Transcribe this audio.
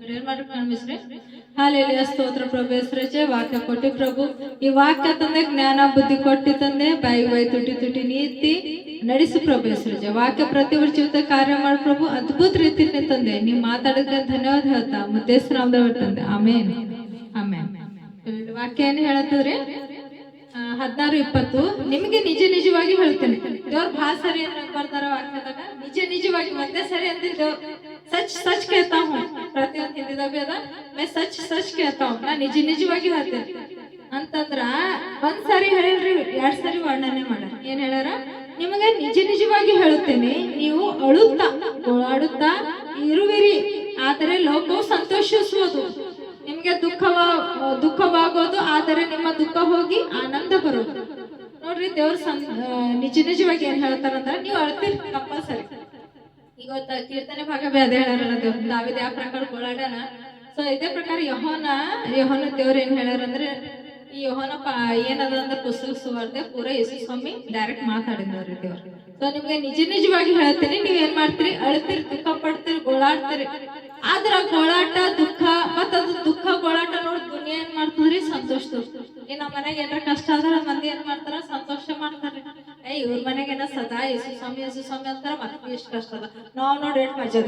ಪ್ರೇರ್ ಮಾಡಿ ಕಾಣಿಸ್ರಿ. ಹಾಲೆಲೂಯಾ, ಸ್ತೋತ್ರ ಪ್ರಭು ಹೆಸರೇ. ವಾಕ್ಯ ಕೊಟ್ಟಿ ಪ್ರಭು, ಈ ವಾಕ್ಯ ತಂದೆ ಜ್ಞಾನ ಬುದ್ಧಿ ಕೊಟ್ಟಿ ತಂದೆ, ಬಾಯಿ ಬಾಯಿ ತುಟಿ ತುಟಿ ನೀತಿ ನಡೆಸಿ ಪ್ರಭು ಹೆಸರೇ. ವಾಕ್ಯ ಪ್ರತಿಯೊಬ್ಬರ ಜೀವಿತ ಕಾರ್ಯ ಮಾಡಿ ಪ್ರಭು, ಅದ್ಭುತ ರೀತಿಯಲ್ಲಿ ತಂದೆ ನೀವು ಮಾತಾಡಿದ್ರೆ ಧನ್ಯವಾದ ಹೇಳ್ತಾ ಮುದ್ದೇಶ ನಾಮದವ್ರ ತಂದೆ. ಆಮೇನ್ ಆಮೇನ್. ವಾಕ್ಯ ಏನ್ ಹೇಳತ್ತದ್ರಿ? 16:20. ನಿಮಗೆ ನಿಜ ನಿಜವಾಗಿ ಹೇಳ್ತೇನೆ. ದೇವ್ರ ಭಾಳ ಸರಿ ಅಂತ ಬರ್ತಾರ ವಾಕ್ಯದಾಗ. ನಿಜವಾಗಿ ಒಂದೇ ಸರಿ ಅಂತಿದ್ದೇವ್. ಸಚ್ ಸಚ್ ಕೇಳ್ತಾ ಹೂँ. ಪ್ರತಿಯೊಂದು ಹಿಂದಿದಾಗ ಅದ, ಮೇ ಸಚ್ ಸಚ್ ಕೇಳ್ತಾ ಹೂँ. ನಾ ನಿಜವಾಗಿ ಹೇಳ್ತೇನೆ ಅಂತಂದ್ರ ಒಂದ್ ಸಾರಿ ಹೇಳಿಲ್ರಿ, 2 ಸರಿ ವರ್ಣನೆ ಮಾಡ್ಯಾರ. ಏನ್ ಹೇಳ್ಯಾರ? ನಿಮಗೆ ನಿಜವಾಗಿ ಹೇಳುತ್ತೇನೆ, ನೀವು ಅಳುತ್ತಾ ಗೋಳಾಡುತ್ತಾ ಇರುವಿರಿ, ಆದರೆ ಲೋಕವು ಸಂತೋಷಿಸುವುದು. ನಿಮ್ಗೆ ದುಃಖವಾಗೋದು, ಆದರೆ ನಿಮ್ಮ ದುಃಖ ಹೋಗಿ ಆನಂದ ಬರೋದು. ನೋಡ್ರಿ, ದೇವ್ರ ನಿಜವಾಗಿ ಏನ್ ಹೇಳ್ತಾರಂದ್ರ, ನೀವು ಅಳ್ತೀರಿ ಕಂಪಲ್ಸರಿ. ಇವತ್ತ ಕೀರ್ತನೆ ಭಾಗ ಅದೇ ಹೇಳಾರಲ್ಲ, ದೇವ್ರ ದಾವಿದ ಯಾವ ಪ್ರಕಾರ ಗೋಳಾಡನ. ಸೊ ಇದೇ ಪ್ರಕಾರ ಯೆಹೋನ ದೇವ್ರ ಏನ್ ಹೇಳ್ಯಾರಂದ್ರೆ, ಈ ಯೆಹೋನ ಏನದ ಅಂದ್ರೆ ಪುಸ್ತಕ ಸುವಾರ್ತೆ ಪೂರ ಯೇಸು ಸ್ವಾಮಿ ಡೈರೆಕ್ಟ್ ಮಾತಾಡಿದ್ರಿ ದೇವ್ರು. ಸೊ ನಿಮ್ಗೆ ನಿಜವಾಗಿ ಹೇಳ್ತೀನಿ, ನೀವ್ ಏನ್ ಮಾಡ್ತೀರಿ? ಅಳ್ತೀರಿ, ದುಃಖ ಪಡ್ತೀರಿ, ಗೋಳಾಡ್ತೀರಿ. ಆದ್ರ ಗೋಳಾಟ ದುಃಖ ಮತ್ತದು ದುಃಖ ಗೋಳಾಟ ನೋಡಿ ದುನಿಯಾ ಏನ್ ಮಾಡ್ತದ್ರಿ? ಸಂತೋಷ. ಈ ನಮ್ಮ ಮನೆಗೆ ಏನಾರ ಕಷ್ಟ ಆದ್ರ ಮಂದಿ ಏನ್ ಮಾಡ್ತಾರ? ಸಂತೋಷ ಮಾಡ್ತಾರೆ. ಇವ್ರ ಮನೆಗೆ ಸದಾ ಯೇಸು ಸ್ವಾಮಿ ಅಂತಾರ, ಮತ್ತೆ ಎಷ್ಟು ಕಷ್ಟ ಅದ. ನಾವ್ ನೋಡಿ ಎಷ್ಟು ಮಜಾ